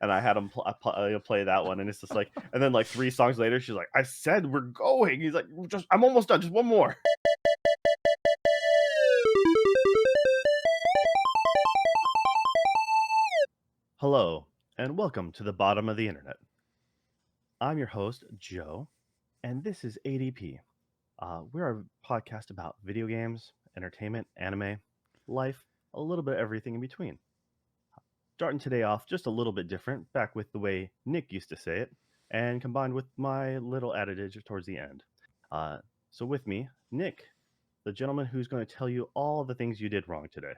and I had him play that one, and it's just like, and then like 3 songs later, she's like, "I said we're going." He's like, "Just I'm almost done, just one more." Hello, and welcome to the bottom of the internet. I'm your host, Joe, and this is ADP. We're a podcast about video games, entertainment, anime, life, a little bit of everything in between. Starting today off just a little bit different, back with the way Nick used to say it, and combined with my little adage towards the end. Uh, so, with me, Nick, the gentleman who's going to tell you all the things you did wrong today.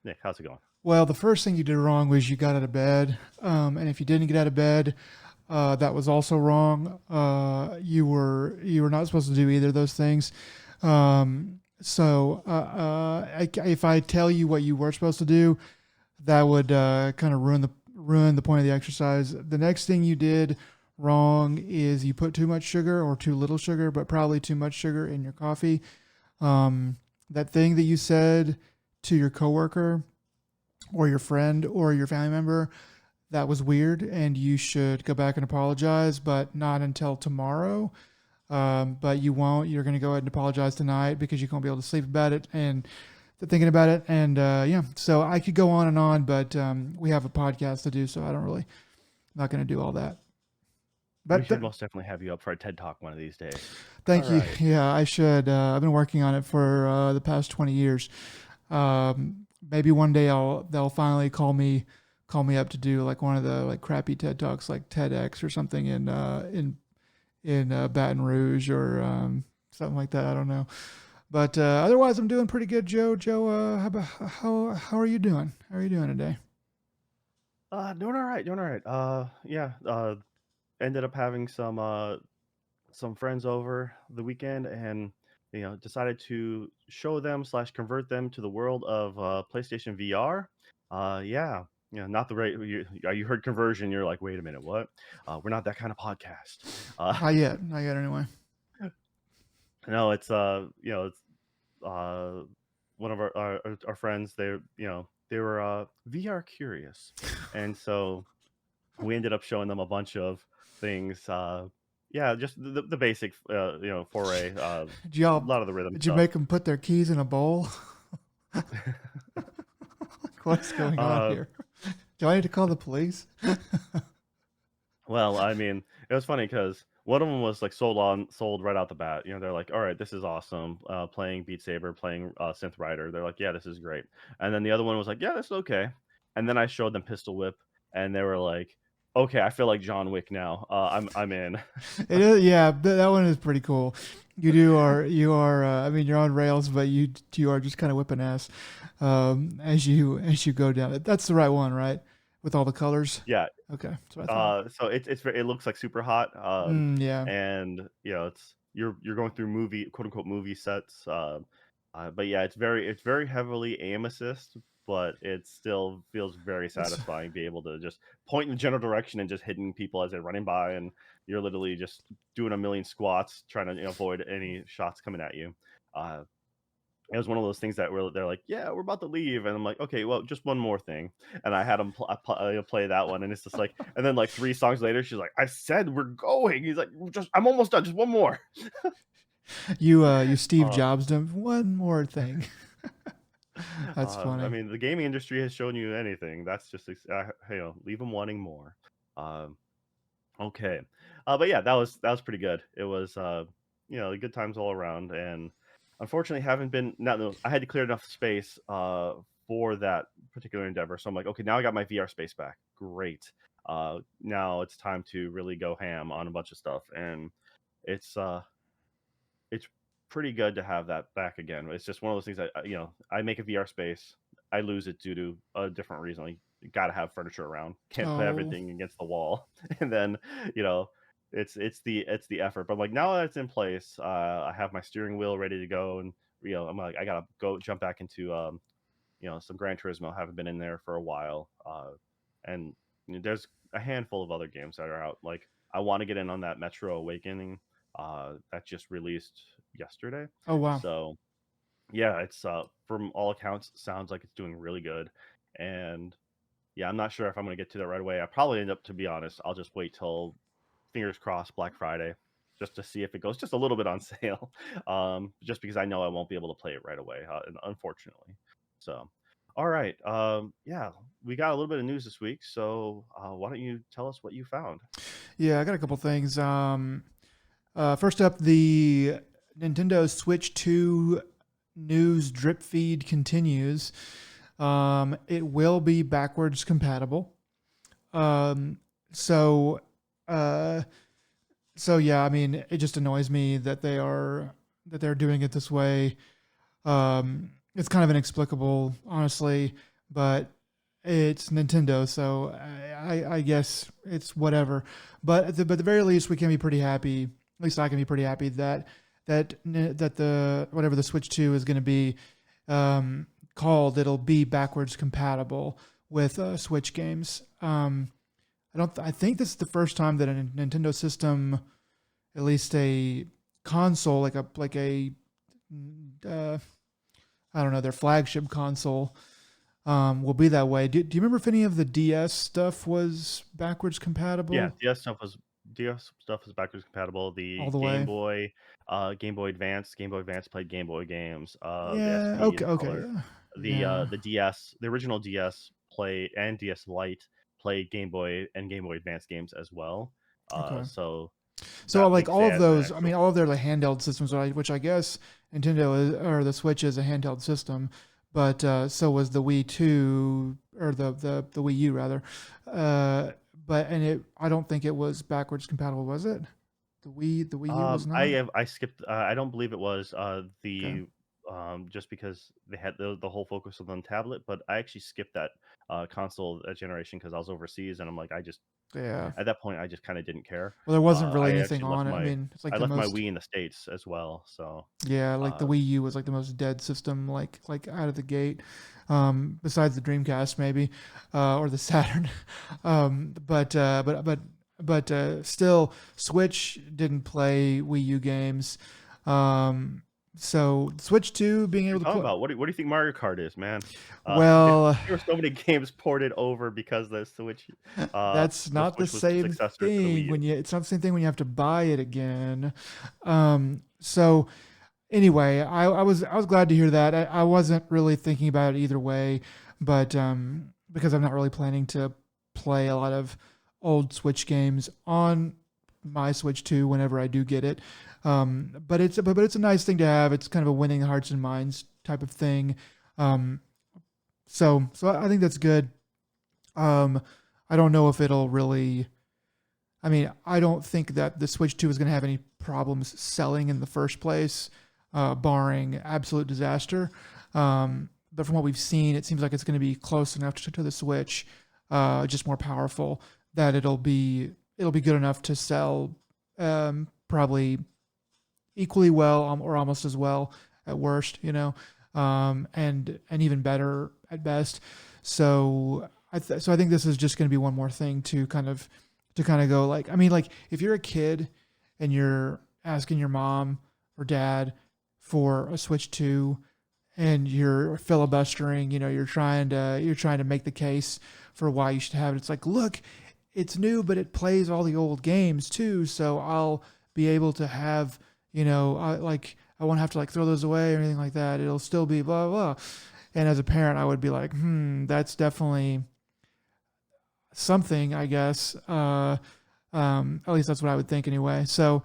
Nick, how's it going? Well, the first thing you did wrong was you got out of bed. And if you didn't get out of bed, that was also wrong. You were not supposed to do either of those things. If I tell you what you were supposed to do, that would kind of ruin the point of the exercise. The next thing you did wrong is you put too much sugar or too little sugar, but probably too much sugar in your coffee. That thing that you said to your coworker or your friend or your family member, that was weird and you should go back and apologize, but not until tomorrow. But you won't. You're going to go ahead and apologize tonight because you won't be able to sleep about it and thinking about it. And yeah, so I could go on and on, but we have a podcast to do, so I don't really, not going to do all that. We But should most definitely have you up for a TED Talk one of these days. All thank you. right. Yeah, I should. I've been working on it for the past 20 years. Maybe one day they'll finally call me up to do like one of the like crappy TED Talks like TEDx or something in Baton Rouge or something like that. I don't know. But otherwise, I'm doing pretty good, Joe. Joe, how are you doing? How are you doing today? Doing all right, doing all right. Yeah. Ended up having some friends over the weekend, and decided to show them slash convert them to the world of PlayStation VR. Yeah, not the right. You heard conversion, you're like, wait a minute, what? We're not that kind of podcast. Not yet. Anyway. No, it's uh, one of our friends. They were VR curious, and so we ended up showing them a bunch of things. Yeah, just the basic, foray. Did A y'all? lot of the rhythm Did you stuff. make them put their keys in a bowl? What's going on uh, here? Do I need to call the police? well, I mean, it was funny because one of them was like sold right out the bat. They're like, "All right, this is awesome." Playing Beat Saber, playing Synth Rider. They're like, "Yeah, this is great." And then the other one was like, "Yeah, this is okay." And then I showed them Pistol Whip, and they were like, "Okay, I feel like John Wick now. I'm in." It is, yeah. That one is pretty cool. You are. I mean, you're on rails, but you are just kind of whipping ass as you go down it. That's the right one, right? With all the colors. Yeah, Okay, that's what I thought. So it looks like super hot, Yeah. and it's you're going through movie quote unquote movie sets, but yeah, it's very heavily aim assist, but it still feels very It's satisfying. Be able to just point in the general direction and just hitting people as they're running by, and you're literally just doing a million squats trying to avoid any shots coming at you. Uh, it was one of those things that they're like, "Yeah, we're about to leave," and I'm like, "Okay, well, just one more thing," and I had them play that one, and it's just like, and then like 3 songs later, she's like, "I said we're going." He's like, "Just I'm almost done, just one more." you Steve Uh, Jobs them one more thing. That's I funny. mean, the gaming industry has shown you anything. That's just leave them wanting more. Um, okay, but yeah, that was pretty good. It was good times all around, and unfortunately, haven't been. No, I had to clear enough space for that particular endeavor. So I'm like, okay, now I got my VR space back. Great. Now it's time to really go ham on a bunch of stuff, and it's uh it's pretty good to have that back again. It's just one of those things that I make a VR space, I lose it due to a different reason. Like, you got to have furniture around. Can't put Oh, everything against the wall, and then you know it's the effort. But like now that it's in place, I have my steering wheel ready to go, and I'm like I gotta go jump back into some Gran Turismo. Haven't been in there for a while, and there's a handful of other games that are out. Like I want to get in on that Metro Awakening that just released yesterday. oh wow. So yeah, it's from all accounts sounds like it's doing really good, and Yeah, I'm not sure if I'm gonna get to that right away. I probably end up, to be honest, I'll just wait till fingers crossed Black Friday just to see if it goes just a little bit on sale. Just because I know I won't be able to play it right away, unfortunately. So, all right, yeah, we got a little bit of news this week. So, why don't you tell us what you found? Yeah, I got a couple things. First up, the Nintendo Switch 2 news drip feed continues. It will be backwards compatible. Um, so, uh, so yeah, I mean, it just annoys me that they're doing it this way. It's kind of inexplicable, honestly, but it's Nintendo, so I guess it's whatever. But at the very least, we can be pretty happy. At least I can be pretty happy that the whatever the Switch 2 is going to be called, it'll be backwards compatible with Switch games. I think this is the first time that a Nintendo system, at least a console, like a uh, I don't know, their flagship console, will be that way. Do you remember if any of the DS stuff was backwards Yeah, compatible DS stuff is backwards compatible. all The the way? Game Boy Advance played Game Boy games. The Yeah. SP Okay. and Okay. Color, Yeah. Yeah. the DS, the original DS play and DS Lite played Game Boy and Game Boy Advance games as well. Okay. So So that like makes all of it an those, I mean, actual. all of their like handheld systems, right, which I guess Nintendo is, or the Switch is a handheld system, but so was the Wii 2 or the Wii U rather. Uh, but and it, I don't think it was backwards compatible, was it? The Wii U was not. I skipped. I don't believe it was Okay. the just because they had the whole focus was on tablet, but I actually skipped that console generation because I was overseas, and I'm like, I just Yeah. at that point I just kind of didn't care. Well, there wasn't really I anything actually left on it. I my mean, it's like I the left my most. Wii in the States as well. So Yeah, like the uh, Wii U was like the most dead system, like out of the gate, besides the Dreamcast maybe, or the Saturn. But still, Switch didn't play Wii U games. Um, so Switch Two being what are able you to talking play. about? What do you think Mario Kart is, man? Well, There were so many games ported over because that's the not the Switch was the same successor to the Wii thing U. when you. It's not the same thing when you have to buy it again. So anyway, I was glad to hear that. I wasn't really thinking about it either way, but because I'm not really planning to play a lot of old Switch games on my Switch 2 whenever I do get it. But it's a nice thing to have. It's kind of a winning hearts and minds type of thing. Um, so I think that's good. Um, I don't know if it'll really. I mean, I don't think that the Switch 2 is going to have any problems selling in the first place, barring absolute disaster. But from what we've seen, it seems like it's going to be close enough to the Switch, just more powerful, that it'll be good enough to sell probably equally well or almost as well at worst, and even better at best. So so I think this is just going to be one more thing to kind of go like, I mean, like if you're a kid and you're asking your mom or dad for a Switch 2 and you're filibustering, you're trying to make the case for why you should have it. It's like, look, it's new, but it plays all the old games too, so I'll be able to have, I won't have to like throw those away or anything like that. It'll still be blah blah. And as a parent, I would be like, that's definitely something, I guess. At least that's what I would think anyway. So,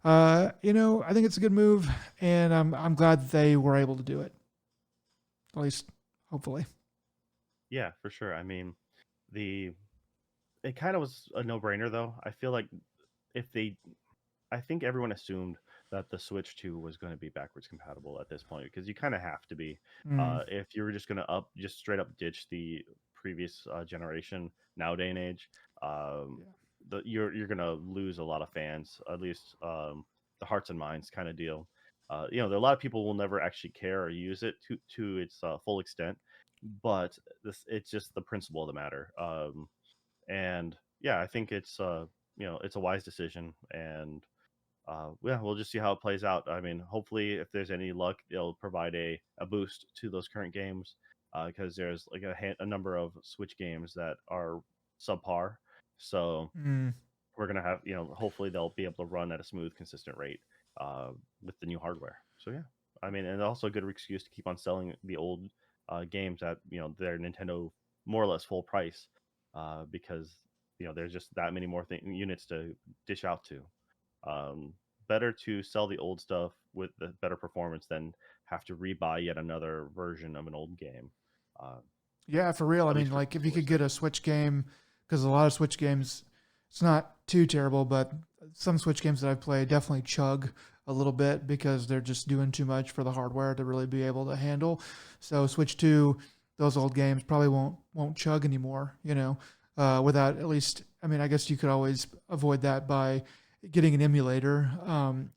I think it's a good move, and I'm glad that they were able to do it. At least, hopefully. Yeah, for sure. I mean, the it kind of was a no-brainer though. I feel like if they I think everyone assumed that the Switch 2 was going to be backwards compatible at this point because you kind of have to be. Mm, If you were just going to just straight up ditch the previous generation now day and age, um, yeah. you're going to lose a lot of fans, at least the hearts and minds kind of deal. There are a lot of people will never actually care or use it to its full extent, but it's just the principle of the matter. And yeah, I think it's a wise decision, and yeah, we'll just see how it plays out. I mean, hopefully, if there's any luck, they'll provide a boost to those current games. because there's like a number of Switch games that are subpar. So Mm. we're gonna have, hopefully they'll be able to run at a smooth, consistent rate uh, with the new hardware. So yeah, I mean, and also a good excuse to keep on selling the old games at their Nintendo more or less full price, because there's just that many more units to dish out to. Um, Better to sell the old stuff with the better performance than have to rebuy yet another version of an old game. Uh, Yeah, for real. I at mean, least for like if you consumer could get sake. a Switch game, because a lot of Switch games, it's not too terrible, but some Switch games that I've played definitely chug a little bit because they're just doing too much for the hardware to really be able to handle. So Switch 2, those old games probably won't chug anymore, without at least, I mean, I guess you could always avoid that by getting an emulator,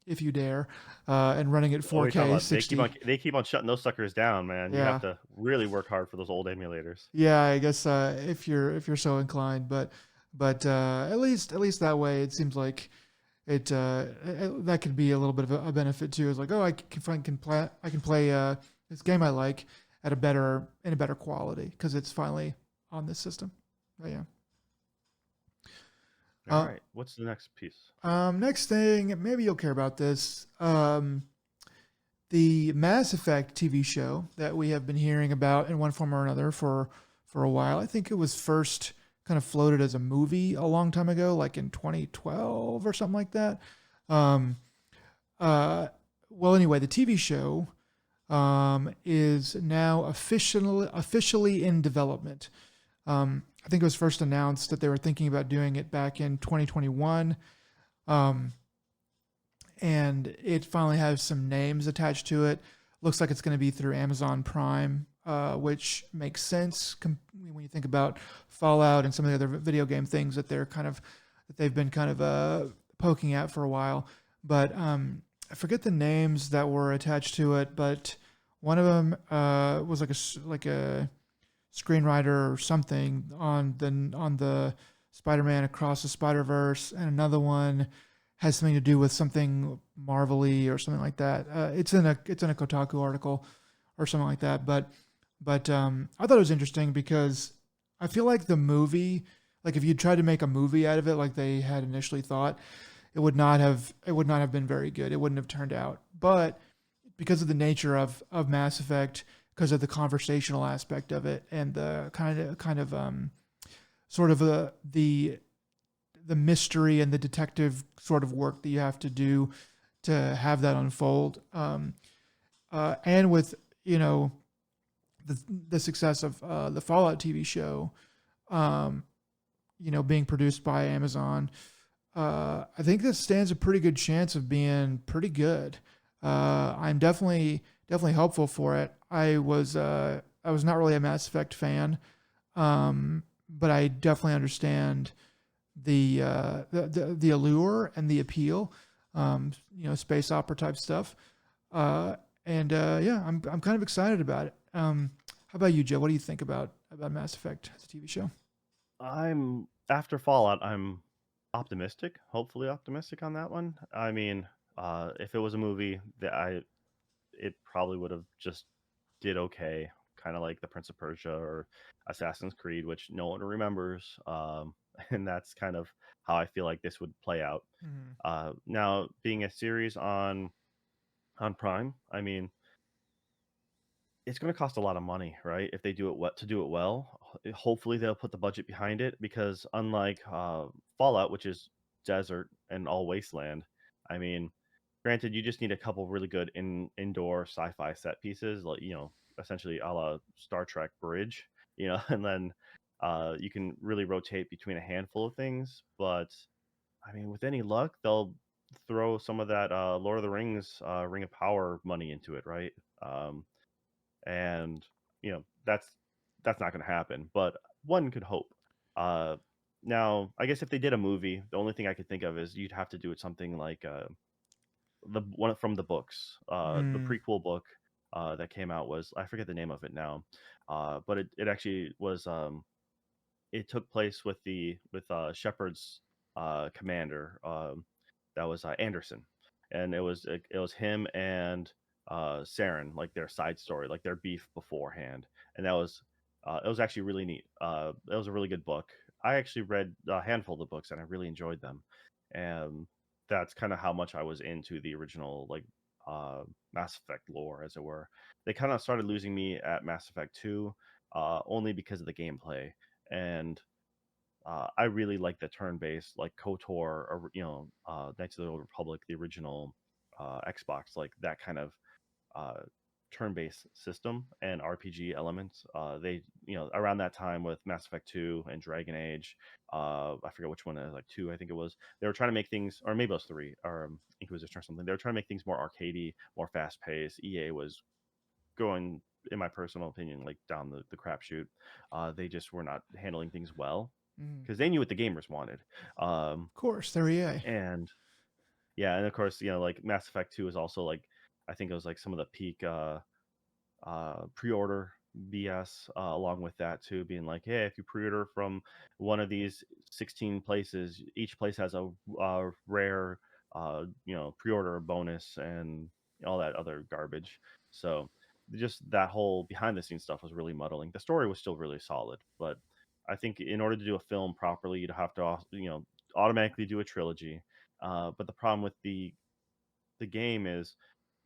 if you dare, and running at Oh, what are you talking 4K about? 60. They keep on shutting those suckers down, man. You have Yeah. to really work hard for those old emulators. Yeah, I guess if you're so inclined, but at least that way it seems like that could be a little bit of a benefit too. It's like, oh, I can play this game I like at a better quality because it's finally on this system. But yeah. All Uh, right, what's the next piece? Next thing, maybe you'll care about this. The Mass Effect TV show that we have been hearing about in one form or another for a while. I think it was first kind of floated as a movie a long time ago, like in 2012 or something like that. Um, uh, well, anyway, the TV show is now officially in development. I think it was first announced that they were thinking about doing it back in 2021. Um, and it finally has some names attached to it. Looks like it's going to be through Amazon Prime, which makes sense when you think about Fallout and some of the other video game things that they've been kind of poking at for a while. But I forget the names that were attached to it, but one of them was like a screenwriter or something on the Spider-Man Across the Spider-Verse, and another one has something to do with something Marvelly or something like that. It's in a Kotaku article or something like that. But I thought it was interesting because I feel like the movie, like if you tried to make a movie out of it, like they had initially thought, it would not have been very good. It wouldn't have turned out. But because of the nature of Mass Effect, because of the conversational aspect of it, and the kind of sort of the mystery and the detective sort of work that you have to do to have that unfold. And with the success of the Fallout TV show, um, being produced by Amazon, I think this stands a pretty good chance of being pretty good. I'm definitely hopeful for it. I was not really a Mass Effect fan, but I definitely understand the allure and the appeal, space opera type stuff. And yeah, I'm kind of excited about it. How about you, Joe? What do you think about Mass Effect as a TV show? I'm After Fallout, I'm optimistic, hopefully optimistic on that one. I mean, if it was a movie, it probably would have just did okay, kind of like the Prince of Persia or Assassin's Creed, which no one remembers. And that's kind of how I feel like this would play out. Mhm. Now, being a series on Prime, I mean, it's going to cost a lot of money, right? If they do it what to do it well, hopefully they'll put the budget behind it because unlike Fallout, which is desert and all wasteland, I mean, granted, you just need a couple really good indoor sci-fi set pieces, like essentially a la Star Trek Bridge, and then you can really rotate between a handful of things. But I mean, with any luck, they'll throw some of that Lord of the Rings Ring of Power money into it, right? Um, and that's not going to happen. But one could hope. Uh, Now, I guess if they did a movie, the only thing I could think of is you'd have to do it something like the one from the books. The Mm. prequel book that came out was, I forget the name of it now, but it actually was. It took place with Shepard's commander. That was Anderson, and it was him and Saren, like their side story, like their beef beforehand. and that was it was actually really neat. It was a really good book. I actually read a handful of the books, and I really enjoyed them, and that's kind of how much I was into the original like uh, Mass Effect lore, as it were. They kind of started losing me at Mass Effect 2, only because of the gameplay, and I really like the turn-based, like KOTOR, or Knights of the Old Republic, the original Xbox, like that kind of uh, turn-based system and RPG elements. They, around that time with Mass Effect 2 and Dragon Age, I forget which one, like 2, I think it was. They were trying to make things, or maybe it was 3, or Inquisition or something. They were trying to make things more arcadey, more fast-paced. EA was going, in my personal opinion, like down the crapshoot. They just were not handling things well Mm. because they knew what the gamers wanted. Um, Of course, they're EA. and yeah, and of course, like Mass Effect 2 is also like, I think it was like some of the peak pre-order BS, along with that too, being like, hey, if you pre-order from one of these 16 places, each place has a rare, pre-order bonus and all that other garbage. So just that whole behind the scenes stuff was really muddling. The story was still really solid, but I think in order to do a film properly, you'd have to, automatically do a trilogy. But the problem with the game is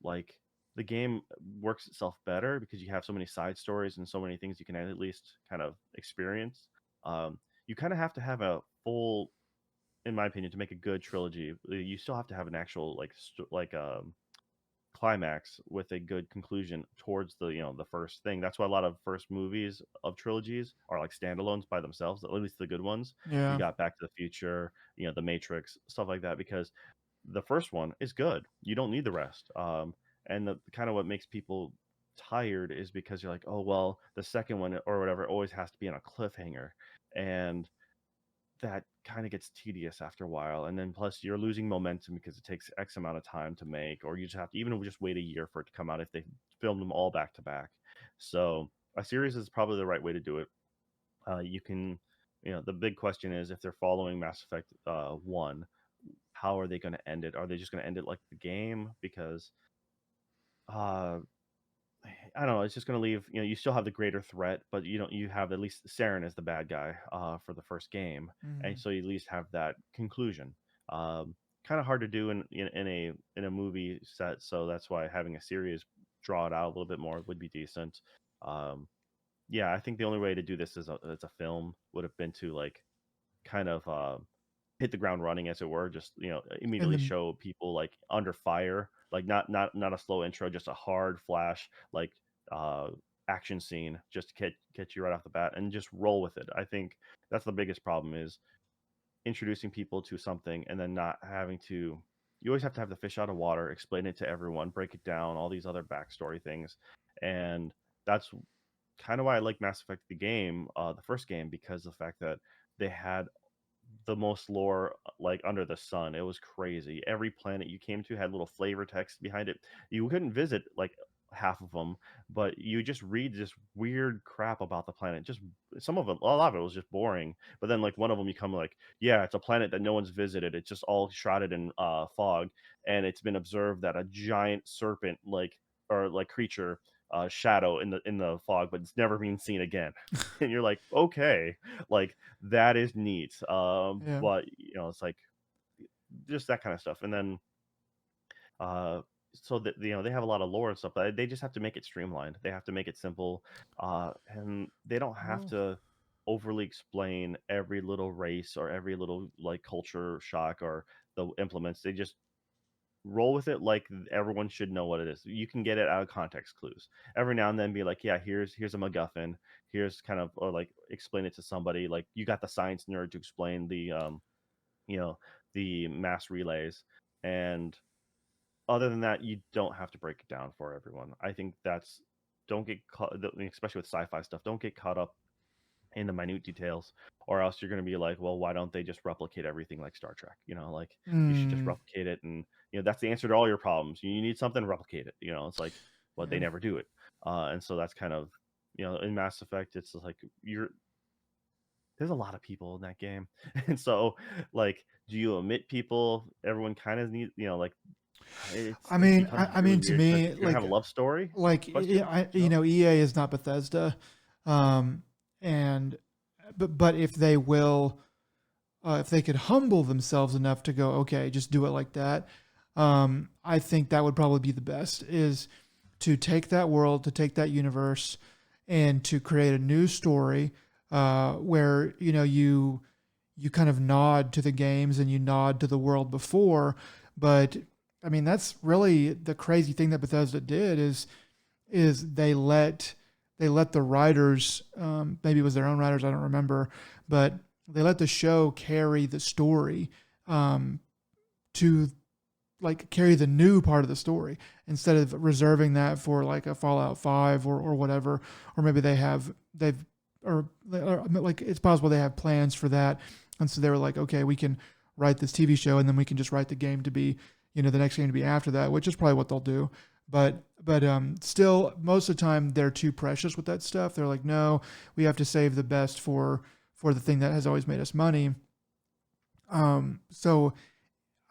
like the game works itself better because you have so many side stories and so many things you can at least kind of experience. You kind of have to have a full, in my opinion, to make a good trilogy. You still have to have an actual climax with a good conclusion towards the first thing. That's why a lot of first movies of trilogies are like standalones by themselves, at least the good ones. You Yeah. got Back to the Future, The Matrix, stuff like that, because the first one is good. You don't need the rest. And the kind of what makes people tired is because you're like, oh well, the second one or whatever always has to be on a cliffhanger, and that kind of gets tedious after a while. And then plus you're losing momentum because it takes X amount of time to make, or you just have to even just wait a year for it to come out if they film them all back to back. So a series is probably the right way to do it. You can, the big question is if they're following Mass Effect 1, how are they going to end it? Are they just going to end it like the game? Because uh, I don't know. It's just going to leave. You still have the greater threat, but you have at least Saren as the bad guy for the first game, and Mm. so you at least have that conclusion. Kind of hard to do in a movie set, so that's why having a series draw it out a little bit more would be decent. Um, yeah, I think the only way to do this as a film would have been to like kind of hit the ground running, as it were, just And immediately the show people like under fire, like not a slow intro, just a hard flash, like uh action scene, just to get you right off the bat and just roll with it. I think that's the biggest problem, is introducing people to something and then not having to, you always have to have the fish out of water, explain it to everyone, break it down, all these other backstory things. And that's kind of why I like Mass Effect the game, the first game, because of the fact that they had the most lore like under the sun. It was crazy. Every planet you came to had little flavor text behind it. You couldn't visit like half of them, but you just read this weird crap about the planet. Just some of them, a lot of it was just boring. But then like one of them, you come like, yeah, it's a planet that no one's visited. It's just all shrouded in fog, and it's been observed that a giant serpent or like creature shadow in the fog, but it's never been seen again. And you're like, okay, like that is neat. yeah. But it's like just that kind of stuff. And then uh so that they have a lot of lore and stuff, but they just have to make it streamlined. They have to make it simple. And they don't have Well, to overly explain every little race or every little like culture shock or the implements. They just roll with it like everyone should know what it is. You can get it out of context clues. Every now and then be like, yeah, here's a MacGuffin. Here's kind of, or like explain it to somebody. Like you got the science nerd to explain you know, the mass relays. And other than that, you don't have to break it down for everyone. I think that's, don't get caught, especially with sci-fi stuff, don't get caught up in the minute details, or else you're going to be like, well, why don't they just replicate everything like Star Trek? Like you should just mm, replicate it, and that's the answer to all your problems. You need something, replicate it. It's like, but they yeah. never do it. And so that's kind of, in Mass Effect, it's like there's a lot of people in that game, and so like, do you omit people? Everyone kind of needs, like I it mean, becomes I really mean, to weird because me, you're gonna have a love story like question, EA is not Bethesda, Um, and but if they will, if they could humble themselves enough to go, okay, just do it like that. I think that would probably be the best is to take that world, to take that universe, and to create a new story where you kind of nod to the games and you nod to the world before. But I mean, that's really the crazy thing that Bethesda did is they let the writers, maybe it was their own writers, I don't remember, but they let the show carry the story, um, to like carry the new part of the story instead of reserving that for like a Fallout 5 or whatever, or maybe they've or like it's possible they have plans for that, and so they were like, okay, we can write this TV show and then we can just write the game to be, the next game to be after that, which is probably what they'll do. But still, most of the time they're too precious with that stuff. They're like, no, we have to save the best for the thing that has always made us money. So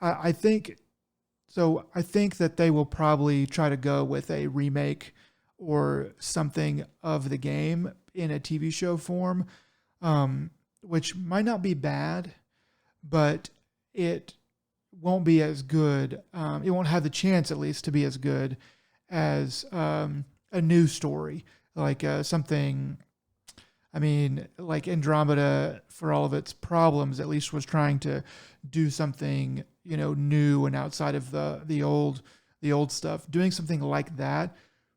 I think I think that they will probably try to go with a remake or something of the game in a TV show form, um, which might not be bad, but it won't be as good. It won't have the chance, at least, to be as good as a new story, like something. I mean, like Andromeda, for all of its problems, at least was trying to do something, new and outside of the old stuff. Doing something like that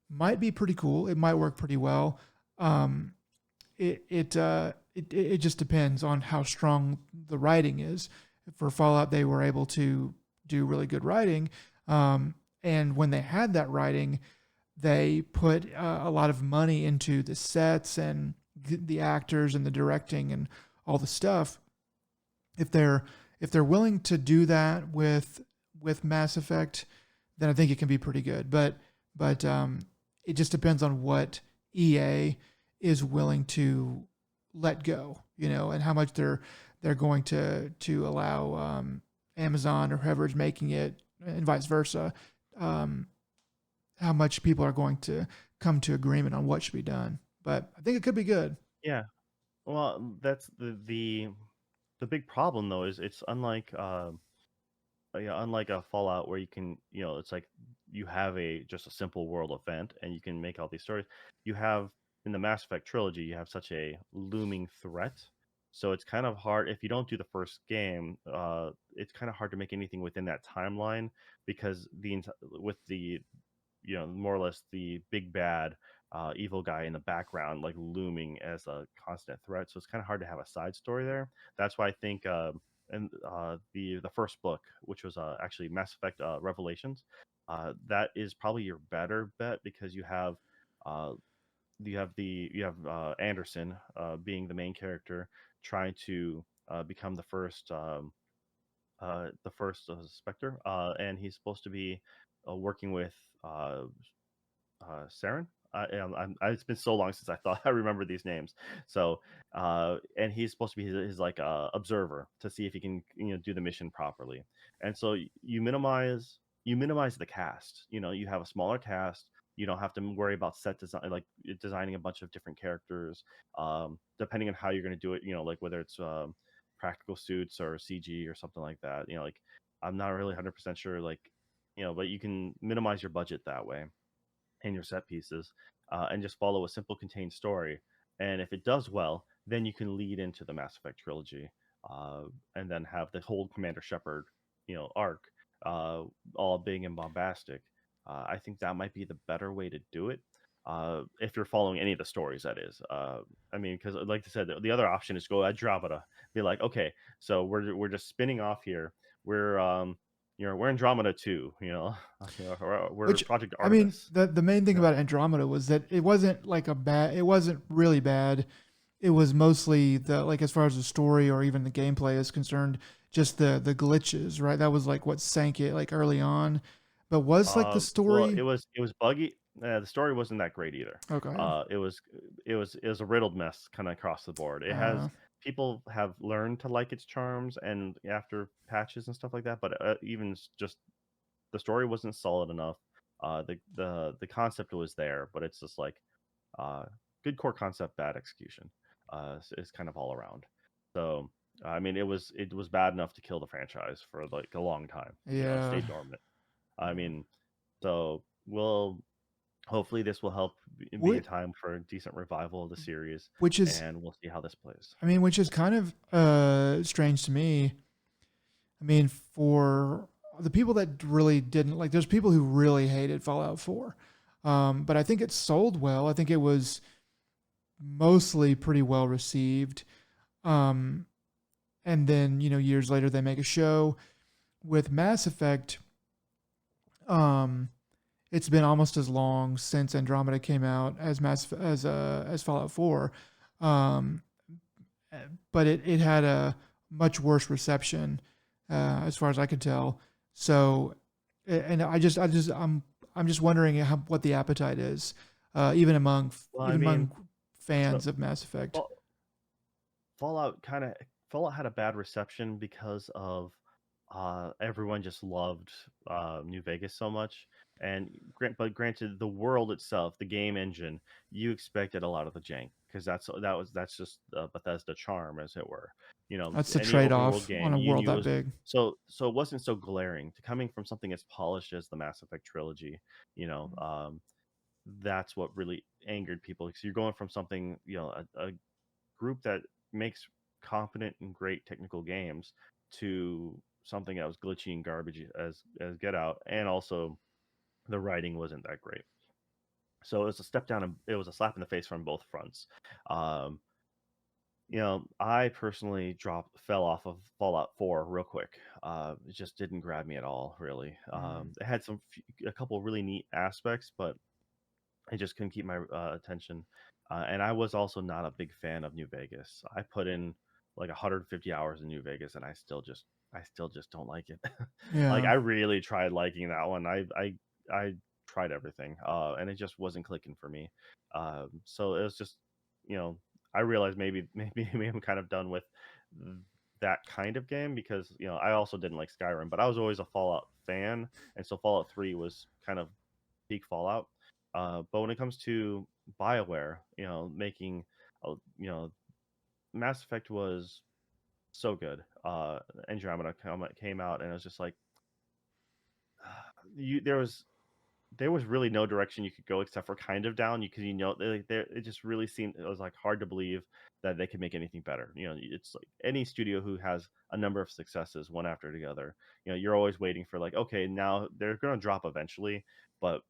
might be pretty cool. It might work pretty well. Um, it just depends on how strong the writing is. For Fallout, they were able to do really good writing, and when they had that writing, they put a lot of money into the sets and the actors and the directing and all the stuff. If they're willing to do that with Mass Effect, then I think it can be pretty good. But it just depends on what EA is willing to let go, and how much they're going to allow Amazon or whoever's making it, and vice versa. Um, how much people are going to come to agreement on what should be done. But I think it could be good. Yeah. Well, that's the big problem though is it's unlike yeah, unlike a Fallout where you can, it's like you have a just a simple world event and you can make all these stories. You have in the Mass Effect trilogy, you have such a looming threat. So it's kind of hard if you don't do the first game. It's kind of hard to make anything within that timeline because with the more or less the big bad evil guy in the background, like looming as a constant threat. So it's kind of hard to have a side story there. That's why I think, and the first book, which was actually Mass Effect Revelations, that is probably your better bet because uh, you have Anderson being the main character trying to become the first Spectre, and he's supposed to be working with uh, Saren. It's been so long since I thought I remember these names. So, and he's supposed to be his like observer to see if he can do the mission properly. And so you minimize the cast. You have a smaller cast. You don't have to worry about set design, like designing a bunch of different characters. Depending on how you're going to do it, like whether it's practical suits or CG or something like that. Like I'm not really 100% sure. Like but you can minimize your budget that way and your set pieces, and just follow a simple contained story. And if it does well, then you can lead into the Mass Effect trilogy, uh, and then have the whole Commander Shepard, arc, uh, all big and bombastic. I think that might be the better way to do it. If you're following any of the stories, that is. I mean, because like I said, the other option is go Andromeda, be like, okay, so we're just spinning off here. We're we're Andromeda too, we're Which, Project I mean, Artemis. the main thing Yeah. about Andromeda was that it wasn't really bad. It was mostly like as far as the story or even the gameplay is concerned, just the glitches, right? That was like what sank it like early on. But was like the Well, story it was buggy. The story wasn't that great either. okay? It was a riddled mess kind of across the board. People have learned to like its charms and after patches and stuff like that, but even just the story wasn't solid enough. The concept was there, but it's just like, good core concept, bad execution. Is kind of all around. So I mean, it was bad enough to kill the franchise for like a long time. It Yeah. stayed dormant. I mean, so we'll hopefully this will help be in What, time for a decent revival of the series, which is, and we'll see how this plays. I mean, which is kind of strange to me. I mean, for the people that really didn't like, there's people who really hated Fallout 4. But I think it sold well. I think it was mostly pretty well received. Um, and then, years later, they make a show with Mass Effect. Um, it's been almost as long since Andromeda came out as Fallout 4. Um, but it had a much worse reception, as far as I could tell. So, and I'm just wondering what the appetite is, Well, I even mean, among fans so of Mass Effect. Fall- Fallout kind of Fallout had a bad reception because of everyone just loved New Vegas so much. And but granted, the world itself, the game engine, you expected a lot of the jank because that's just Bethesda charm, as it were. That's the Any open world trade-off on game a you world knew that was big. so it wasn't so glaring to coming from something as polished as the Mass Effect trilogy. You know, that's what really angered people because you're going from something, a group that makes competent and great technical games to something that was glitchy and garbage as Get Out, and also the writing wasn't that great. So it was a step down, and it was a slap in the face from both fronts. Um, I personally fell off of Fallout 4 real quick. It just didn't grab me at all, really. Mm, It had a couple really neat aspects, but I just couldn't keep my attention. And I was also not a big fan of New Vegas. I put in like 150 hours in New Vegas, and I still just don't like it. Like yeah. I really tried liking that one. I tried everything, and it just wasn't clicking for me. So it was just, you know, I realized maybe I'm kind of done with that kind of game because I also didn't like Skyrim, but I was always a Fallout fan, and so Fallout 3 was kind of peak Fallout. But when it comes to BioWare, making, you know, Mass Effect was so good. Andromeda came out, and it was just like you there was really no direction you could go except for kind of down. It just really seemed it was like hard to believe that they could make anything better. It's like any studio who has a number of successes one after the other. You're always waiting for like, okay, now they're gonna drop eventually, but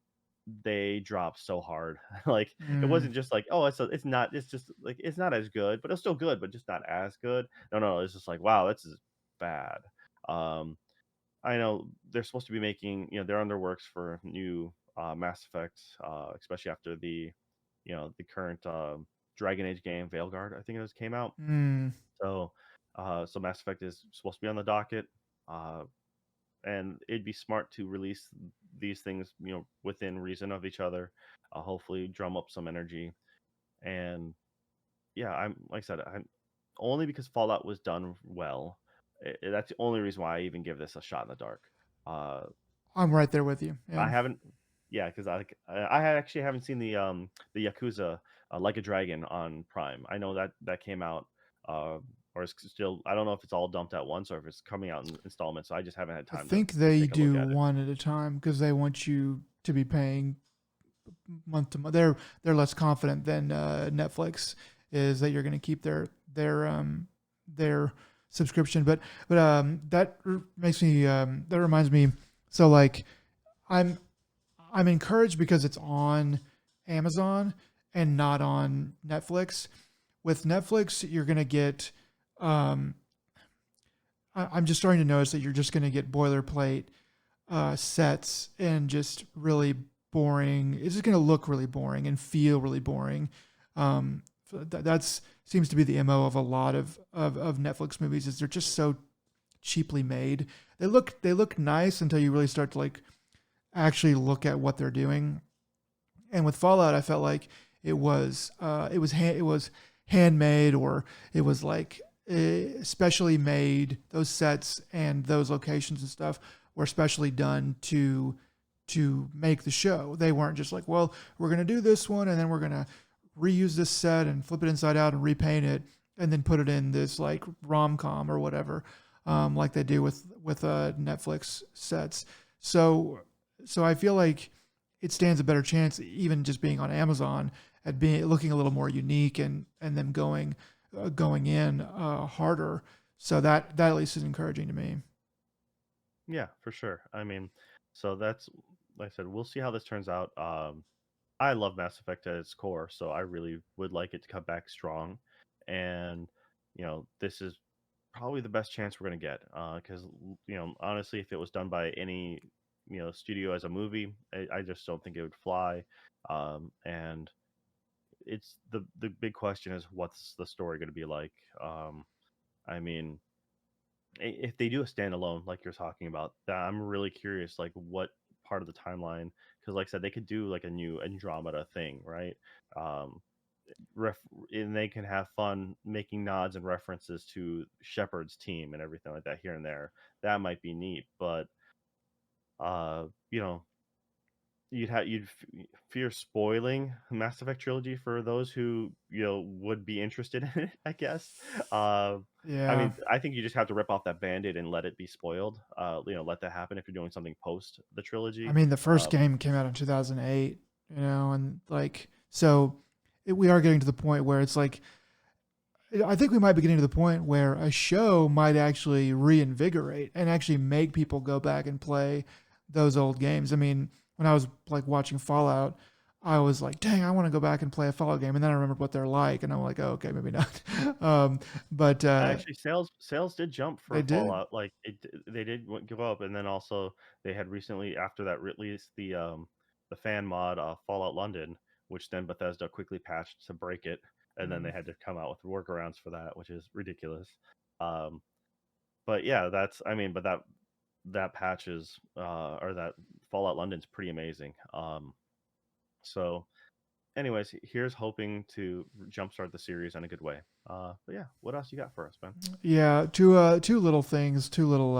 they dropped so hard. Like it Mm, wasn't just like, oh, it's not, it's just like it's not as good, but it's still good, but just not as good. No, no, it's just like, wow, this is bad. Um, I know they're supposed to be making, they're under works for new Mass Effect, especially after the current Dragon Age game, Veilguard, I think it was came out. mm. So Mass Effect is supposed to be on the docket. Uh, and it'd be smart to release these things, within reason of each other. Hopefully, drum up some energy. And yeah, I'm like I said, I'm only because Fallout was done well. That's the only reason why I even give this a shot in the dark. Uh, I'm right there with you. Yeah. I haven't, yeah, because actually haven't seen the Yakuza Like a Dragon on Prime. I know that came out, uh, or it's still. I don't know if it's all dumped at once or if it's coming out in installments. So I just haven't had I time to think they take a look do at it. one at a time because they want you to be paying month to month. They're less confident than Netflix is that you're going to keep their subscription. But that reminds me. So like I'm I'm encouraged because it's on Amazon and not on Netflix. With Netflix, you're going to get um, I'm just starting to notice that you're just going to get boilerplate sets and just really boring. It's just going to look really boring and feel really boring. That's seems to be the mo of a lot of Netflix movies. Is they're just so cheaply made. They look nice until you really start to like actually look at what they're doing. And with Fallout, I felt like it was handmade, or it was like specially made. Those sets and those locations and stuff were specially done to make the show. They weren't just like, well, we're gonna do this one and then we're gonna reuse this set and flip it inside out and repaint it and then put it in this like rom com or whatever, like they do with Netflix sets. So so I feel like it stands a better chance, even just being on Amazon, at being looking a little more unique and them going in harder. So that at least is encouraging to me. Yeah, for sure. I mean, so that's like I said, we'll see how this turns out. I love Mass Effect at its core, so I really would like it to come back strong. And this is probably the best chance we're gonna get. Because honestly, if it was done by any studio as a movie, I just don't think it would fly. And it's the big question is what's the story going to be like? I mean, if they do a standalone like you're talking about, that I'm really curious, like what part of the timeline? Because like I said, they could do like a new Andromeda thing, right? Um, ref- and they can have fun making nods and references to Shepard's team and everything like that here and there. That might be neat, but uh, you know, you'd fear spoiling Mass Effect trilogy for those who would be interested in it, I guess. Uh, I Yeah. mean, I think you just have to rip off that band-aid and let it be spoiled. Let that happen if you're doing something post the I trilogy. mean, the first Um, game came out in 2008, and like, so we are getting to the point where it's like, I think we might be getting to the point where a show might actually reinvigorate and actually make people go back and play those old games. I mean, when I was like watching Fallout, I was like, dang, I want to go back and play a Fallout game. And then I remembered what they're like, and I'm like, oh, okay, maybe not. But Actually, sales did jump they for did. Fallout. Like they did go up, and then also they had recently after that released the fan mod Fallout London, which then Bethesda quickly patched to break it, and then they Mm. had to come out with workarounds for that, which is ridiculous. Um, but yeah, that's I mean, but that patch is or that Fallout London's pretty amazing. So anyways, here's hoping to jumpstart the series in a good way. But yeah, what else you got for us, man? Yeah, two little things, two little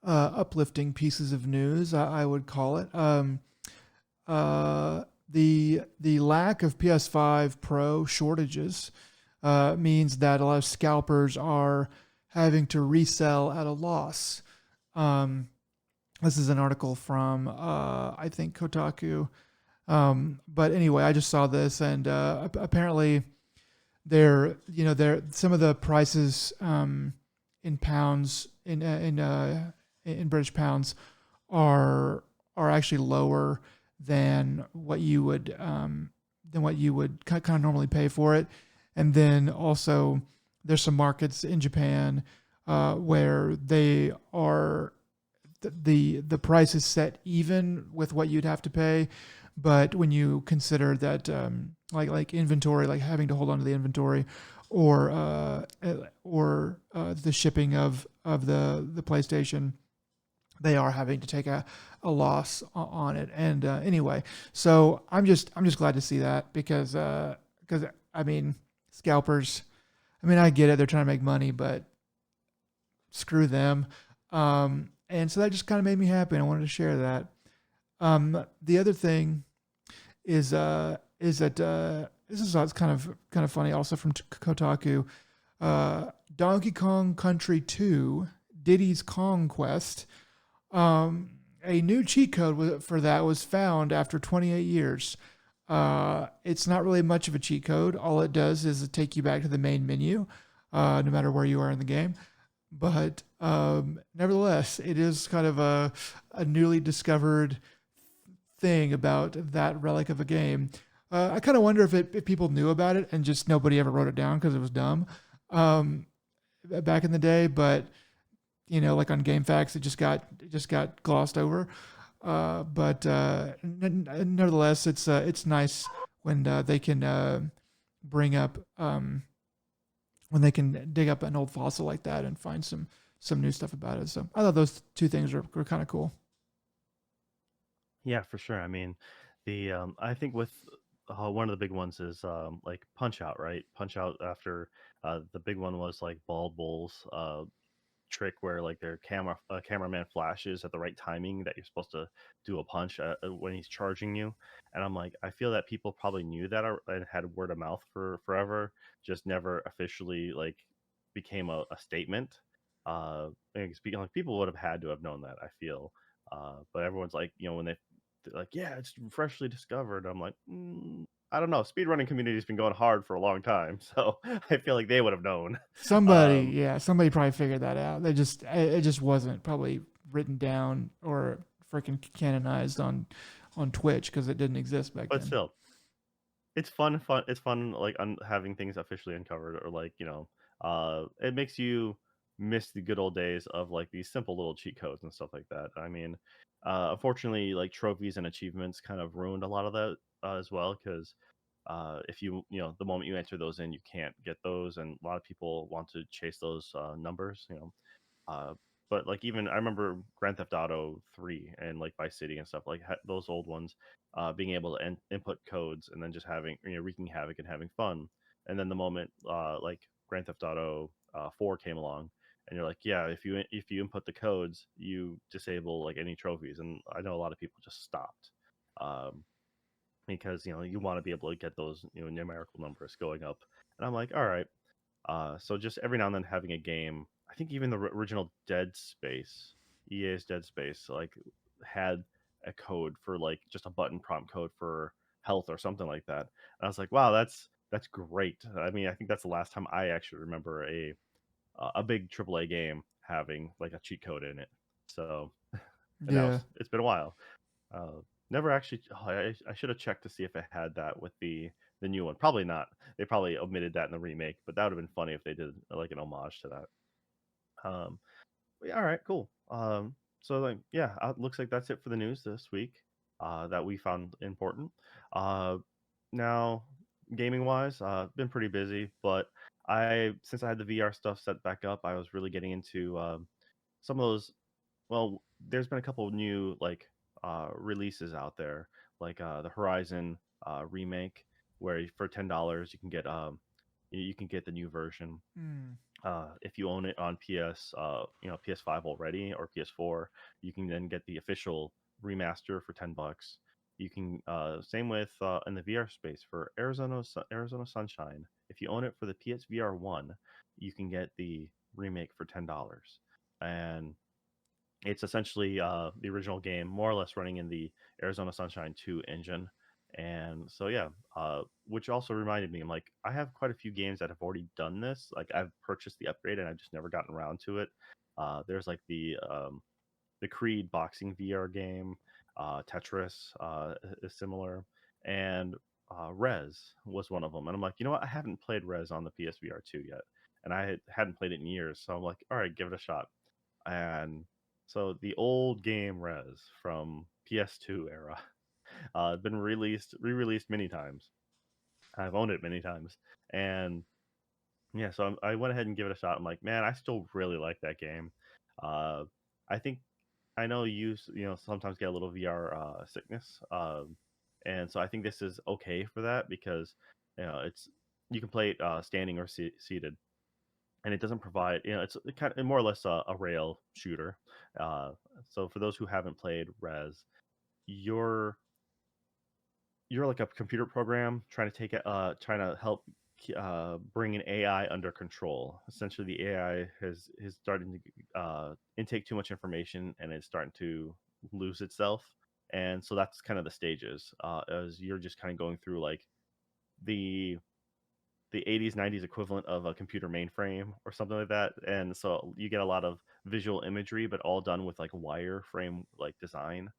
uplifting pieces of news, I would call it. The lack of PS5 Pro shortages means that a lot of scalpers are having to resell at a loss. Um, this is an article from I think Kotaku. But anyway, I just saw this, and apparently they're some of the prices in pounds in British pounds are are actually lower than what you would kind of normally pay for it. And then also there's some markets in Japan where they are the price is set even with what you'd have to pay. But when you consider that like inventory, like having to hold on to the inventory, or the shipping of the PlayStation, they are having to take a loss on it. And anyway, so I'm just glad to see that because I mean scalpers. I mean I get it, they're trying to make money, but screw them. And so that just kind of made me happy, and I wanted to share that. The other thing is that this is kind of funny also from Kotaku. Donkey Kong Country 2, Diddy's Kong Quest. A new cheat code for that was found after 28 years. It's not really much of a cheat code. All it does is it take you back to the main menu, no matter where you are in the game. But nevertheless, it is kind of a newly discovered thing about that relic of a game. I kind of wonder if people knew about it and just nobody ever wrote it down because it was dumb um, back in the day. But like on GameFAQs, it just got glossed over. But nevertheless, it's nice when they can bring up when they can dig up an old fossil like that and find some new stuff about it. So I thought those two things were kind of cool. Yeah, for sure. I mean, the I think with one of the big ones is like Punch Out, right? Punch Out after the big one was like Bald Bulls. trick where like their cameraman flashes at the right timing that you're supposed to do a punch when he's charging you. And I'm like, I feel that people probably knew that and had word of mouth for forever, just never officially like became a statement. And speaking like people would have had to have known that, I feel. But everyone's like, when they're like, yeah, it's freshly discovered. I'm like, I don't know. Speedrunning community's been going hard for a long time, so I feel like they would have known. Somebody, Um, yeah, somebody probably figured that out. It just wasn't probably written down or freaking canonized on Twitch because it didn't exist back but then. still, it's fun. It's fun, like having things officially uncovered, or like it makes you miss the good old days of like these simple little cheat codes and stuff like that. I mean, unfortunately, like trophies and achievements kind of ruined a lot of that as well because if the moment you enter those in, you can't get those, and a lot of people want to chase those numbers. Uh, but like even I remember Grand Theft Auto 3 and like Vice City and stuff like those old ones, being able to input codes and then just having wreaking havoc and having fun. And then the moment like Grand Theft Auto 4 came along, and you're like, yeah, if you input the codes, you disable like any trophies. And I know a lot of people just stopped. Um, because you want to be able to get those numerical numbers going up. And I'm like, all right, so just every now and then having a game, I think even the original Dead Space, EA's Dead Space, like had a code for like just a button prompt code for health or something like that. And I was like, wow, that's great. I mean, I think that's the last time I actually remember a big AAA game having like a cheat code in it. So, and that Yeah, was it's been a while. Uh, Never actually. Oh, I should have checked to see if it had that with the new one. Probably not. They probably omitted that in the remake, but that would have been funny if they did like an homage to that. Yeah, all right, cool. So like, yeah, looks like that's it for the news this week. That we found important. Uh, Now, gaming wise, been pretty busy, but since I had the VR stuff set back up, I was really getting into some of those. Well, there's been a couple of new like releases out there, like the Horizon remake, where for $10 you can get you can get the new version. mm, If you own it on PS5 already or PS4, you can then get the official remaster for $10. You can same with in the VR space for Arizona Sunshine. If you own it for the PSVR one, you can get the remake for $10. And it's essentially the original game, more or less running in the Arizona Sunshine 2 engine. And so, yeah, which also reminded me, I'm like, I have quite a few games that have already done this. Like, I've purchased the upgrade and I've just never gotten around to it. There's like the Creed boxing VR game, Tetris is similar, and Res was one of them. And I'm like, you know what? I haven't played Res on the PSVR 2 yet, and hadn't played it in years. So I'm like, all right, give it a shot. And so the old game Res from PS2 era been re-released many times. I've owned it many times, and yeah, so I went ahead and give it a shot. I'm like, man, I still really like that game. Uh, I think I know sometimes get a little VR sickness, and so I think this is okay for that because it's you can play it standing or seated, and it doesn't provide it's kind of more or less a rail shooter. Uh, so for those who haven't played Res, you're you're like a computer program trying to trying to help bring an AI under control. Essentially, the AI has starting to intake too much information and it's starting to lose itself. And so that's kind of the stages as you're just kind of going through like the the 80s 90s equivalent of a computer mainframe or something like that. And so you get a lot of visual imagery but all done with like wireframe like design.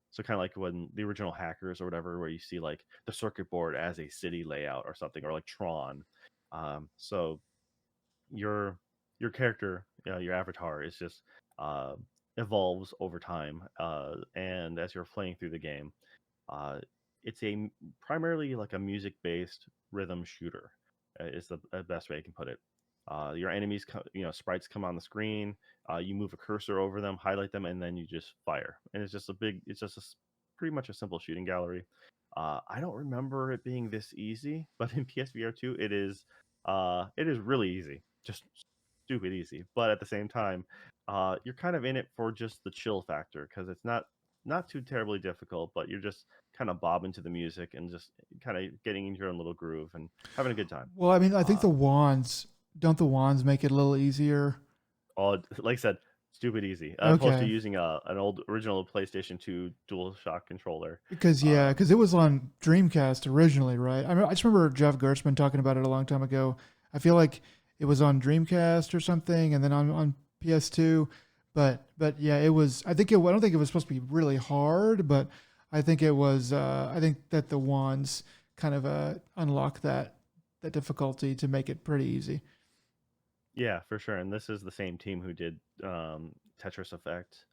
So kind of like when the original Hackers or whatever, where you see like the circuit board as a city layout or something, or like Tron. So your your character, your avatar is just uh, evolves over time, and as you're playing through the game, uh, it's primarily like a music-based rhythm shooter. Is the best way I can put it. Your enemies, sprites come on the screen. You move a cursor over them, highlight them, and then you just fire. And it's just pretty much a simple shooting gallery. I don't remember it being this easy, but in PSVR 2, it is really easy. Just stupid easy. But at the same time, you're kind of in it for just the chill factor because it's not too terribly difficult, but you're just kind of bobbing to the music and just kind of getting into your own little groove and having a good time. Well, I mean, I think Uh, the wands don't the wands make it a little easier? all like I said, stupid easy, as opposed to Okay. using an old original PlayStation 2 DualShock controller. Because yeah, Um, because it was on Dreamcast originally, right? I just remember Jeff Gerstmann talking about it a long time ago. I feel like it was on Dreamcast or something, and then on PS2. But yeah, it was. I think it. I don't think it was supposed to be really hard, but I think it was. I think that the wands kind of unlock that difficulty to make it pretty easy. yeah, for sure. And this is the same team who did Tetris Effect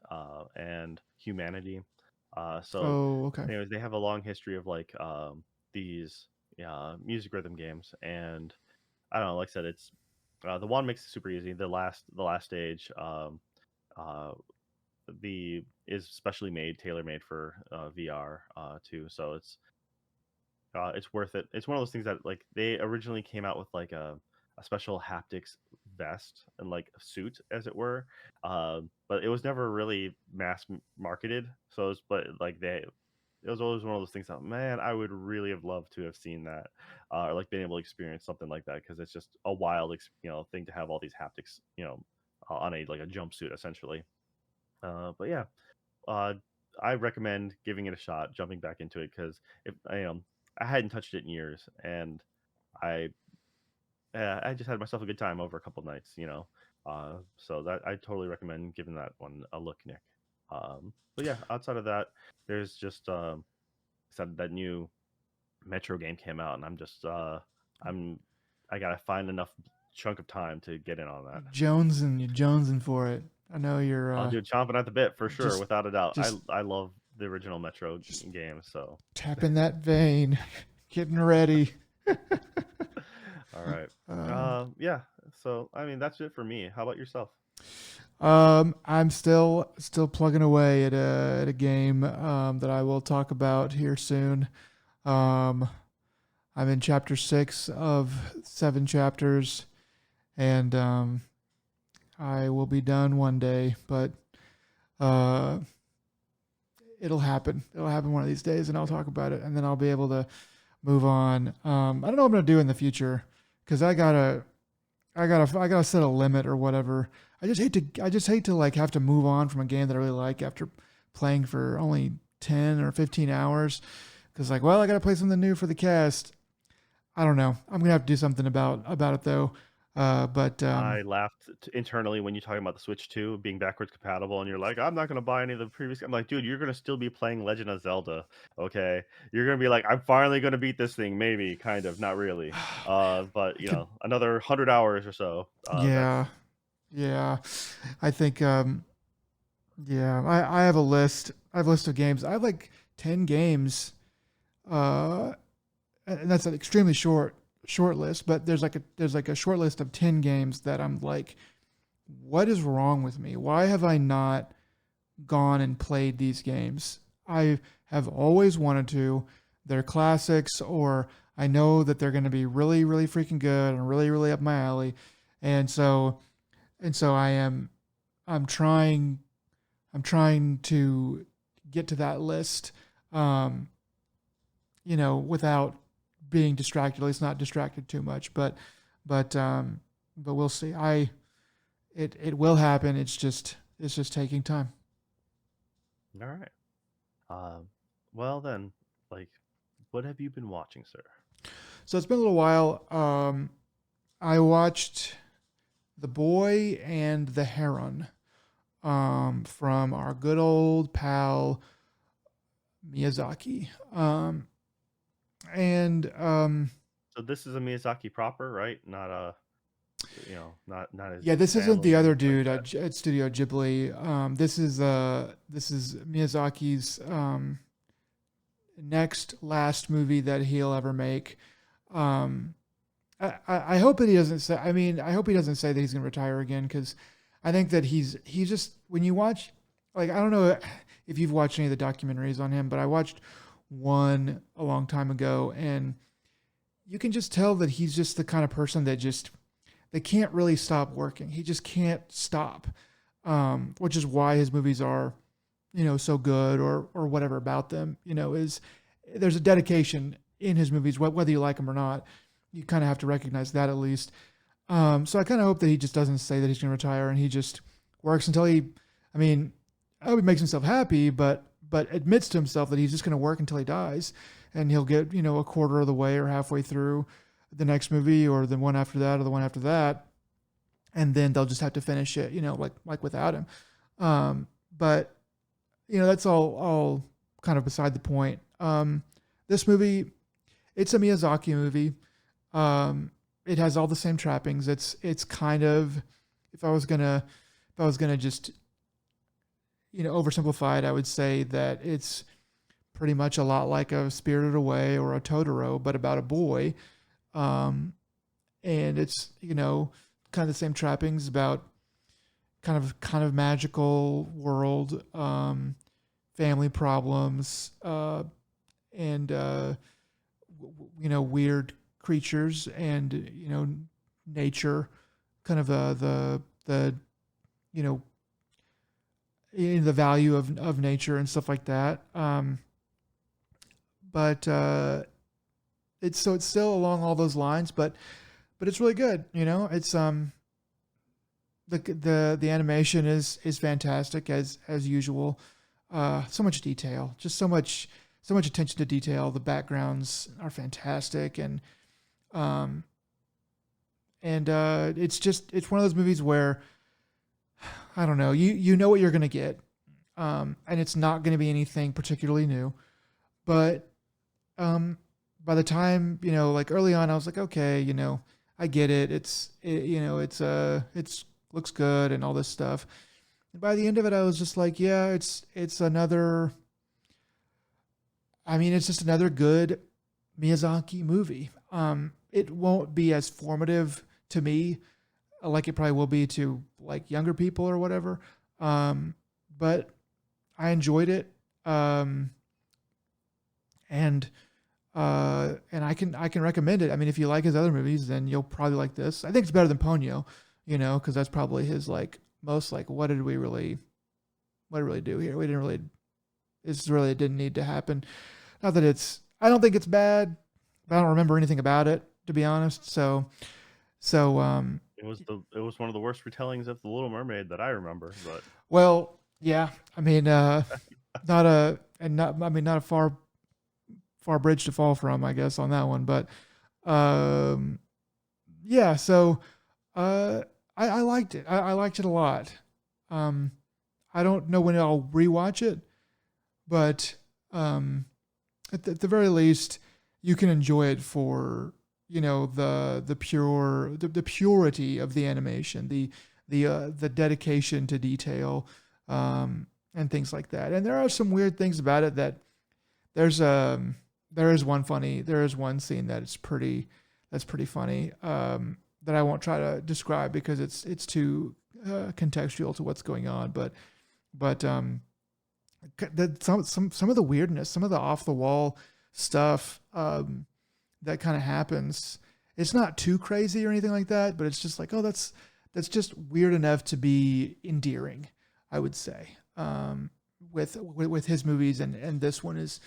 and Humanity. So, Oh, okay. anyways, they have a long history of like these music rhythm games, and I don't know. Like I said, it's the one makes it super easy. The last stage, uh, the is specially made, tailor made for VR too. So it's worth it. It's one of those things that like they originally came out with like a special haptics vest and like a suit, as it were, but it was never really marketed. So, but like it was always one of those things that, man, I would really have loved to have seen that, or like been able to experience something like that because it's just a wild, thing to have all these haptics, on a like a jumpsuit essentially. But yeah, uh, I recommend giving it a shot, jumping back into it because if I hadn't touched it in years, and I I just had myself a good time over a couple nights. So that I totally recommend giving that one a look, Nick. But yeah, outside of that, there's just said that new Metro game came out, and I'm I gotta find enough chunk of time to get in on that. You're jonesing for it. I know you're I'll do chomping at the bit for sure, just without a doubt. I just I love the original Metro just games, so tapping that vein, getting ready. all right. Um, Yeah. So I mean, that's it for me. How about yourself? I'm still plugging away at a game that I will talk about here soon. Um, I'm in chapter 6 of 7 chapters, and I will be done one day, but uh, it'll happen. It'll happen one of these days, and I'll talk about it, and then I'll be able to move on. I don't know what I'm gonna do in the future because I gotta set a limit or whatever. I just hate to like have to move on from a game that I really like after playing for only 10 or 15 hours. Because like, well, I gotta play something new for the cast. I don't know. I'm gonna have to do something about it though. But I laughed internally when you talking about the Switch 2 being backwards compatible, and you're like, "I'm not gonna buy any of the previous." I'm like, "Dude, you're gonna still be playing Legend of Zelda, okay? You're gonna be like, I'm finally gonna beat this thing, maybe, kind of, not really. But I could, another 100 hours or so. yeah, That's yeah. I think, yeah. I have a list. I have a list of games. I have like 10 games. Uh, and that's an extremely short list. But there's like a short list of 10 games that I'm like, what is wrong with me? Why have I not gone and played these games? I have always wanted to. They're classics, or I know that they're going to be really, really freaking good and really, really up my alley. And so, I'm trying, I'm trying to get to that list, um, without being distracted, at least not distracted too much. But, but we'll see. It will happen. It's just taking time. all right. Um, well then, like, what have you been watching, sir? So it's been a little while. I watched The Boy and the Heron, from our good old pal Miyazaki. And So this is a Miyazaki proper, right? Not not his yeah, this isn't family the or other anything like dude that. at Studio Ghibli. This is Miyazaki's next last movie that he'll ever make. Um, I hope that he doesn't say. I mean, I hope he doesn't say that he's gonna retire again, because I think that he's just, when you watch, like, I don't know if you've watched any of the documentaries on him, but I watched one a long time ago, and you can just tell that he's just the kind of person they can't really stop working. He just can't stop, which is why his movies are, so good or whatever about them. Is there's a dedication in his movies, whether you like them or not. You kind of have to recognize that at least. So I kind of hope that he just doesn't say that he's going to retire and he just works until he. I mean, I hope he makes himself happy, but admits to himself that he's just going to work until he dies, and he'll get a quarter of the way or halfway through the next movie or the one after that or the one after that, and then they'll just have to finish it, like without him. But that's all kind of beside the point. This movie, it's a Miyazaki movie. It has all the same trappings. It's kind of, if I was gonna just oversimplify it, I would say that it's pretty much a lot like a Spirited Away or a Totoro, but about a boy. Um, and it's kind of the same trappings about kind of magical world, family problems, and weird creatures, and nature, kind of the you know the value of nature and stuff like that. But it's still along all those lines, but it's really good. It's the animation is fantastic as usual. So much detail, just so much attention to detail. The backgrounds are fantastic, um it's one of those movies where I don't know, you know what you're gonna get, and it's not gonna be anything particularly new, but um by the time like early on I was like, okay, I get it. It's looks good and all this stuff. And by the end of it, I was just like, yeah, it's another. I mean, it's just another good Miyazaki movie. It won't be as formative to me like it probably will be to like younger people or whatever. Um, but I enjoyed it. And I can recommend it. I mean, if you like his other movies, then you'll probably like this. I think it's better than Ponyo, because that's probably his like most like what did we really do here? We didn't really. This really didn't need to happen. Not that it's. I don't think it's bad, but I don't remember anything about it to be honest. So It was one of the worst retellings of The Little Mermaid that I remember, but well, yeah. I mean, not a far bridge to fall from, I guess, on that one. But um, yeah, so uh, I liked it. I liked it a lot. Um, I don't know when I'll rewatch it, but um, at the very least, you can enjoy it for the purity of the animation, the dedication to detail, and things like that. And there are some weird things about it that there's there is one scene that's pretty funny, that I won't try to describe because it's too contextual to what's going on. But some of the weirdness, some of the off the wall stuff, that kind of happens. It's not too crazy or anything like that, but it's just like, oh, that's just weird enough to be endearing, I would say. With his movies, and this one is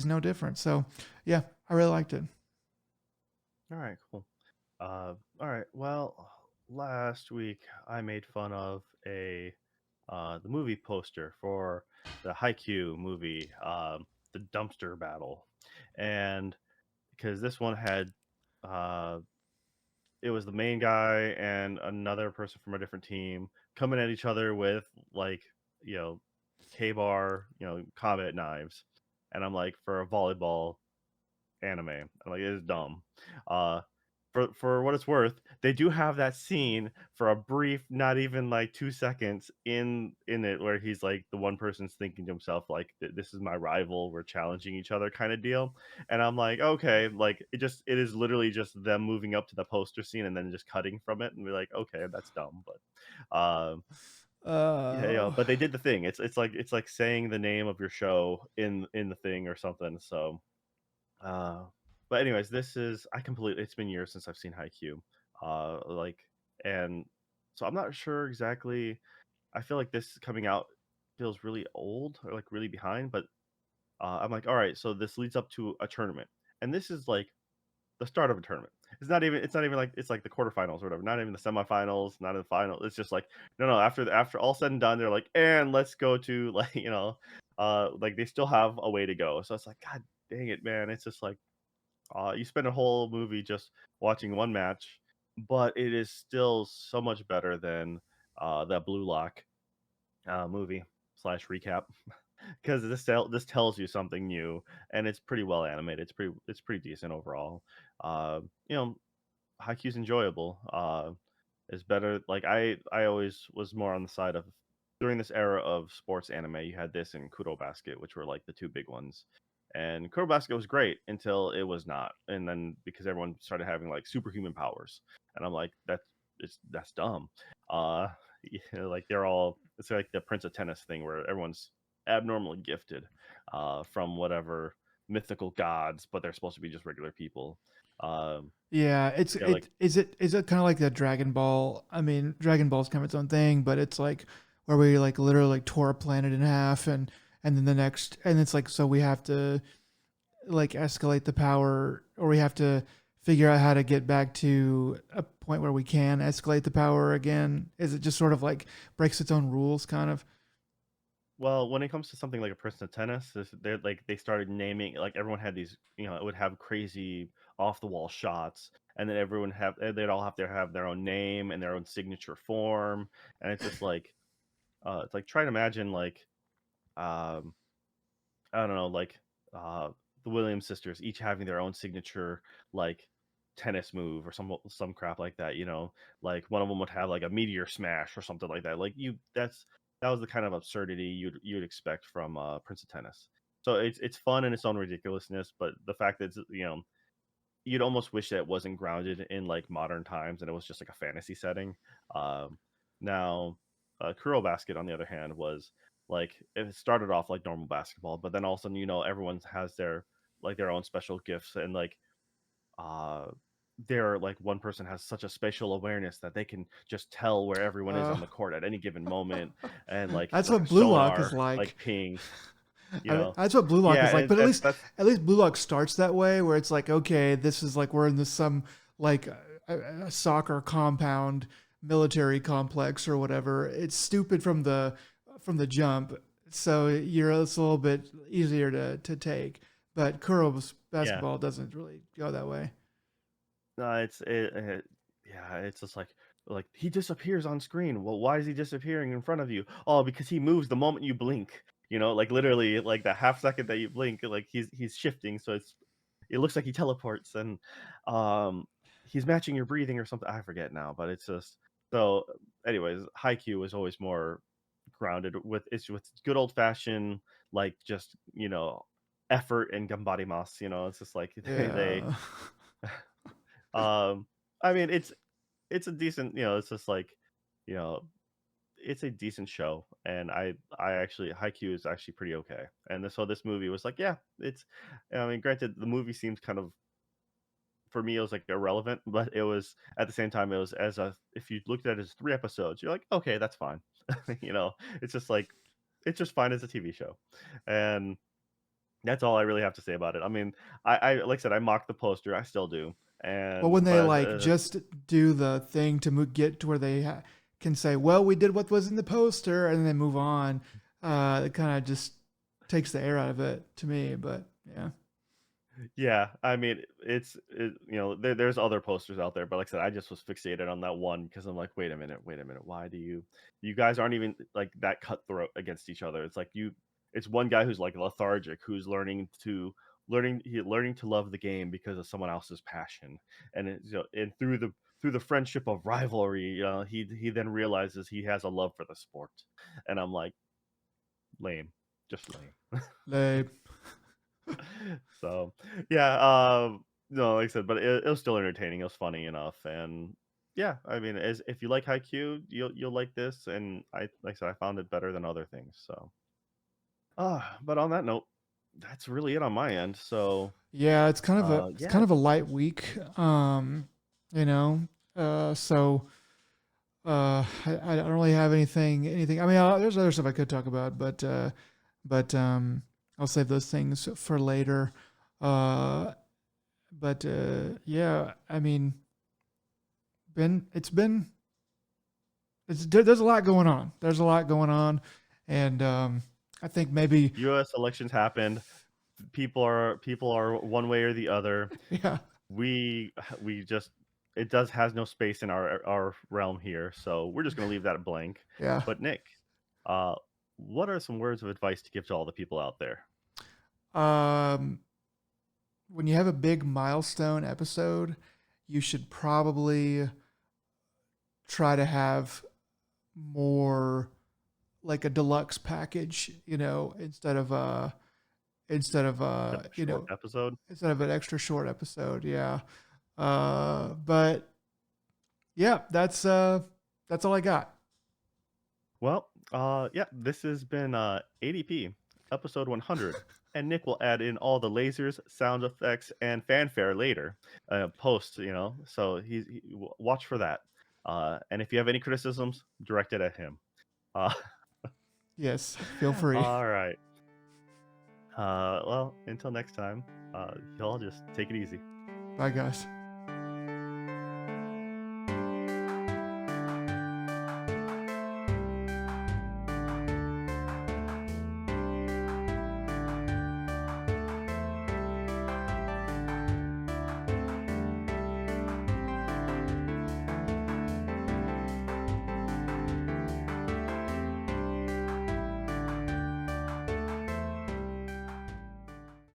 no different. So yeah, I really liked it. all right, cool. All right. Well, last week I made fun of a the movie poster for the Haikyuu movie, the dumpster battle, and because this one had uh, it was the main guy and another person from a different team coming at each other with like you know K-bar, combat knives, and I'm like, for a volleyball anime. I'm like, it is dumb. Uh, for what it's worth, they do have that scene for a brief, not even like 2 seconds in it, where he's like the one person's thinking to himself like, This is my rival. We're challenging each other," kind of deal. And I'm like, okay, like it is literally just them moving up to the poster scene and then just cutting from it, and we're like, okay, that's dumb, but yeah, Uh, but they did the thing. It's like saying the name of your show in the thing or something. So uh, but anyways, this is I completely. It's been years since I've seen Haikyuu. Like and so I'm not sure exactly. I feel like this coming out feels really old or like really behind, but I'm like, all right, so this leads up to a tournament, and this is like the start of a tournament. It's not even like it's like the quarterfinals or whatever. Not even the semifinals, not in the final. It's just like no. After all said and done, they're like, and let's go to like like they still have a way to go. So it's like, God dang it, man. It's just like you spend a whole movie just watching one match, but it is still so much better than that Blue Lock movie slash recap because this tells you something new and it's pretty well animated. It's pretty decent overall. You know, Haikyuu's enjoyable. Is better. Like I always was more on the side of during this era of sports anime. You had this and Kuro Basket, which were like the two big ones. And Kuro Basket was great until it was not, and then because everyone started having like superhuman powers, and I'm like, that's dumb. Uh, like they're all it's like the Prince of Tennis thing where everyone's abnormally gifted, from whatever mythical gods, but they're supposed to be just regular people. Um, Yeah, yeah, like is it kind of like the Dragon Ball? I mean, Dragon Ball's kind of its own thing, but it's like where we like literally like tore a planet in half, and then the next, and it's like so we have to like escalate the power, or we have to figure out how to get back to a point where we can escalate the power again. Is it just sort of like breaks its own rules, kind of? well, when it comes to something like a person of tennis, they started naming like everyone had these, it would have crazy off the wall shots, and then they'd all have to have their own name and their own signature form, and it's just like it's like try to imagine like um I don't know, like the Williams sisters each having their own signature like tennis move or some crap like that. Like one of them would have like a meteor smash or something like that. Like that was the kind of absurdity you'd expect from Prince of Tennis. So it's fun in its own ridiculousness, but the fact that you'd almost wish that it wasn't grounded in like modern times and it was just like a fantasy setting. Um, now, Kuro Basket, on the other hand, was like it started off like normal basketball, but then all of a sudden, everyone has their own special gifts and like uh they're like one person has such a spatial awareness that they can just tell where everyone is Uh, on the court at any given moment and that's like a what Blue Lock is sonar like. like ping I mean, you know that's what Blue Lock yeah is like. and But that's at least Blue Lock starts that way, where it's like, okay, this is like we're in this some like a soccer compound, military complex or whatever. It's stupid from the jump, so it's a little bit easier to take. But Kuro's yeah. basketball doesn't really go that way. No, yeah, it's just like he disappears on screen. Well, why is he disappearing in front of you? Oh, because he moves the moment you blink. Like literally, like the half second that you blink, like he's shifting, so it looks like he teleports, and um, he's matching your breathing or something. I forget now, but it's just so. Anyways, Haikyuu is always more grounded with good old fashioned like just effort and gambarimas. It's just like they Yeah. um, I mean, it's a decent, it's just like, you know, it's a decent show, and I actually Haikyuu is actually pretty okay. And so this movie was like, yeah, it's. I mean, granted, the movie seems kind of for me it was like irrelevant, but it was at the same time it was as a if you looked at it as 3 episodes, you're like, okay, that's fine. It's just like it's just fine as a TV show, and that's all I really have to say about it. I mean, I like I said, I mocked the poster, I still do, Well, when and they but like just do the thing to get to where they can say, "Well, we did what was in the poster," and then move on, it kind of just takes the air out of it to me. But yeah, yeah, I mean, there's other posters out there, but like I said, I just was fixated on that one because I'm like, wait a minute, why do you guys aren't even like that cutthroat against each other? It's one guy who's like lethargic, who's learning to love the game because of someone else's passion, and and through the friendship of rivalry, he then realizes he has a love for the sport, and I'm like, lame, just lame. they So yeah, no, like I said, but it was still entertaining. It was funny enough, and yeah, I mean, as if you like Haikyuu, you'll like this. And like I said, I found it better than other things. So, but on that note, that's really it on my end. So, yeah, it's yeah, kind of a light week, you know. So I don't really have anything. I mean, there's other stuff I could talk about, but I'll save those things for later. Uh, but yeah, I mean, been it's been it's there's a lot going on. There's a lot going on, and I think maybe U.S. elections happened. People are one way or the other. yeah, We we just it does has no space in our realm here, so we're just gonna leave that blank. yeah. But Nick, uh, what are some words of advice to give to all the people out there? Um, when you have a big milestone episode, you should probably try to have more like a deluxe package, instead of Short episode. instead of an extra short episode. Yeah. But yeah, that's all I got. Well, yeah, this has been ADP episode 100, and Nick will add in all the lasers, sound effects, and fanfare later, post. So watch for that. And if you have any criticisms, direct it at him. Uh, Yes, feel free. all right. Well, until next time, y'all just take it easy. Bye, guys.